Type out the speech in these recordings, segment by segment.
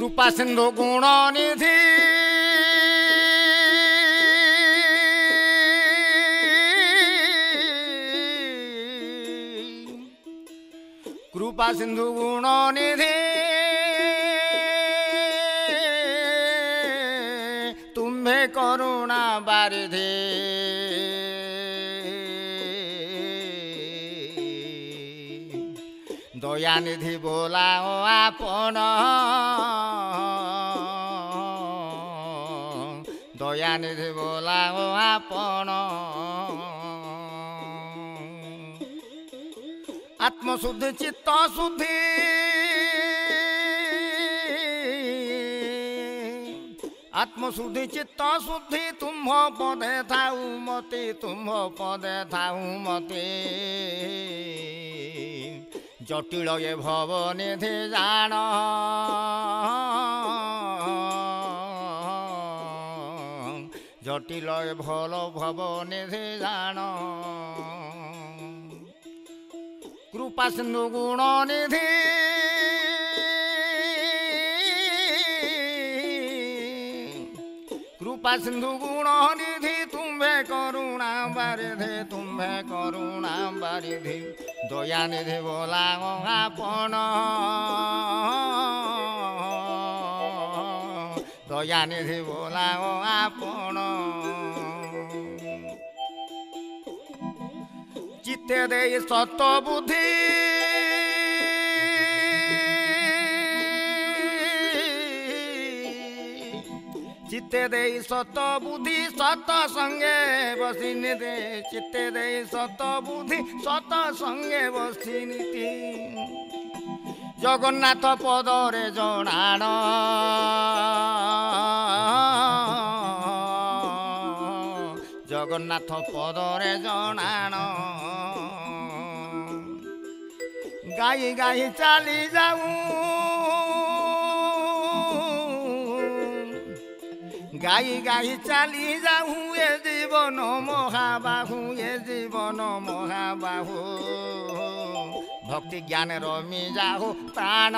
कृपा सिंधु गुण निधि कृपा सिंधु गुण निधि तुम्हें करुणा बारिधि दयानिधि बोलाओ आपण दयानिधि बोलाओ आपण आत्मशुद्धि चित्त शुद्धि आत्मशुद्धि चित्त शुद्धि तुम पदे थाऊ मते तुम पदे थाऊ मते जटिल ये भव निधि जान जटिल ये भल भव निधि जान कृपा सिंधु गुण निधि कृपा सिंधु गुण निधि तुम्हें करुणा बारिधि तुम्हें करुणा बारिधि दयानिधि बोलाओ आपण दयानिधि बोलाओ आपण चित्ते दे सत बुद्धि चित्ते दे सत बुद्धि सत संगे बसी निधि चित्ते दे सत बुद्धि सत संगे बसी नीति जगन्नाथ पदरे जणाण जगन्नाथ पदरे जणाण गाई गाई चली जाऊं गाई गाई चली जाऊं ये जीवन महाबाहु ये जीवन महाबाहु भक्ति ज्ञान रमी जाहु प्राण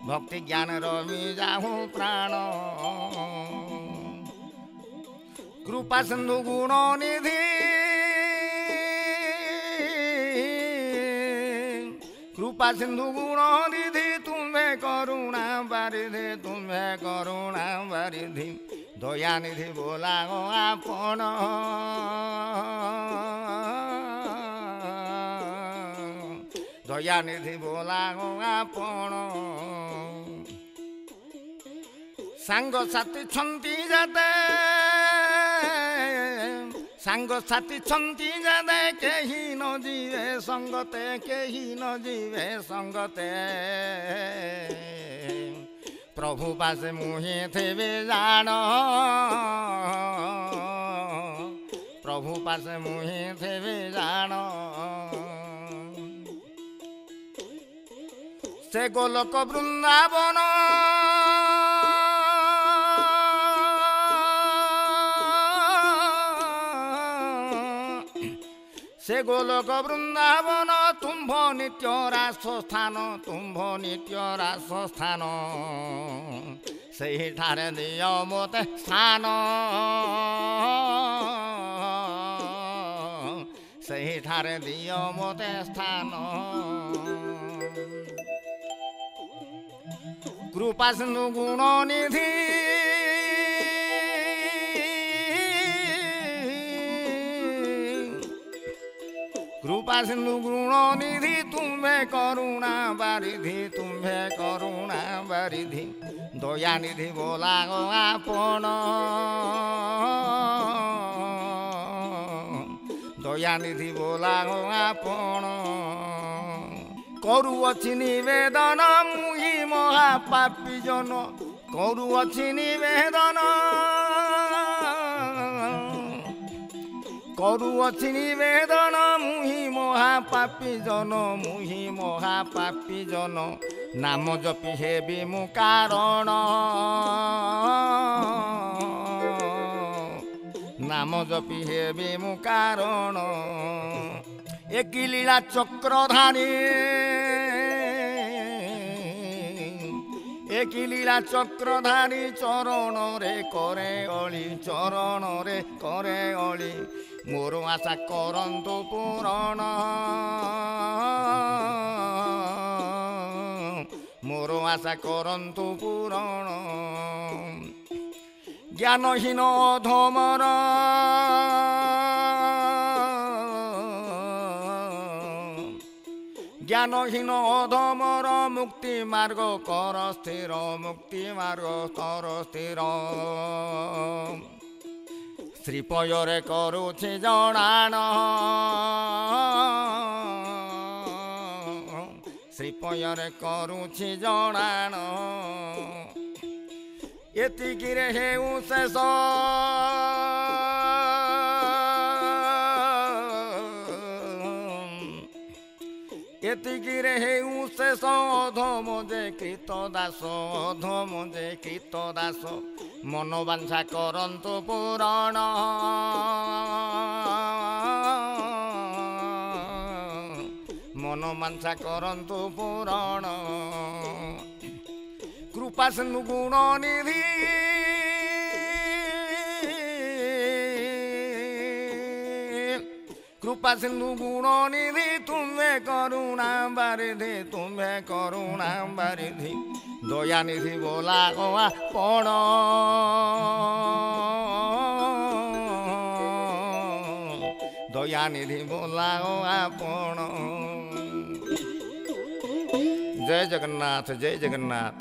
भक्ति ज्ञान रमी जाहु प्राण कृपा सिंधु गुण निधि कृपा सिंधु गुण निधि तुम्हें करुणा बारिधि तुम्हें करुणा बारिधि दयानिधि बोलाओ आपण दयानिधि बोलाओ आपण सांग साथी छंती जाते सांग साथी छंती जाते केही न जीवे संगते केही न जीवे संगते प्रभु पासे मुहि थे जान प्रभु पासे मुहि थे जान से गोलोक वृंदावन से गोलोक वृंदावन तुम्भ नित्य रास स्थान तुम्भ नित्य रास स्थान से ठारे दियो मोते स्थान से ठारे दियो मोते स्थान कृपा सिंधु गुण निधि कृपा सिंधु गुण निधि तुम्हें करुणा बारिधि तुम्हें करुणा बारिधि दयानिधि बोलाओ आपण दयानिधि बोलाओ आपण କରୁଅଛି ନିବେଦନ ମୁହିଁ ମହାପାପୀ ଜନ କରୁଅଛି ନିବେଦନ କରୁଅଛି ନିବେଦନ ମୁହିଁ ମହାପାପୀ ଜନ ମୁହିଁ ମହାପାପୀ ଜନ ନାମ ଜପି ହେବି ମୁଁ କାରଣ नाम जपी हेबे मु कारण एक लीला चक्रधारी কি লীলা চক্রধারী চরণ রে করে অলি চরণ রে করে অলি মোর আশা করন্তু পূরণ মোর আশা করন্তু পূরণ জ্ঞানহীন অধমর জ্ঞানহীন অধমর মুক্তি মার্গ কর স্থির মুক্তি মার্গ কর স্থির শ্রীপୟରେ କରୁଛି ଜଣାଣ ଶ୍ରୀପୟରେ କରୁଛି ଜଣାଣ ଏତିକିରେ ହେଉ ଶେଷ ଏତିକିରେ ହେଉ ଶେଷ ଅଧମ ଯେ କୀତ ଦାସ ଅଧମ ଯେ କୀତ ଦାସ ମନୋବାଞ୍ଛା କରନ୍ତୁ ପୂରଣ ମନୋବାଞ୍ଛା କରନ୍ତୁ ପୂରଣ କୃପା ସିନ୍ଧୁ ଗୁଣ ନିଧି কৃপা সিন্ধু গুণ নিধি তুমি করুণা বারিধি তুমি করুণা বারিধি দয়া নিধি বলা গোয়া পণ দয়া নিধি বলা গোয়া পণ। জয় জগন্নাথ জয় জগন্নাথ।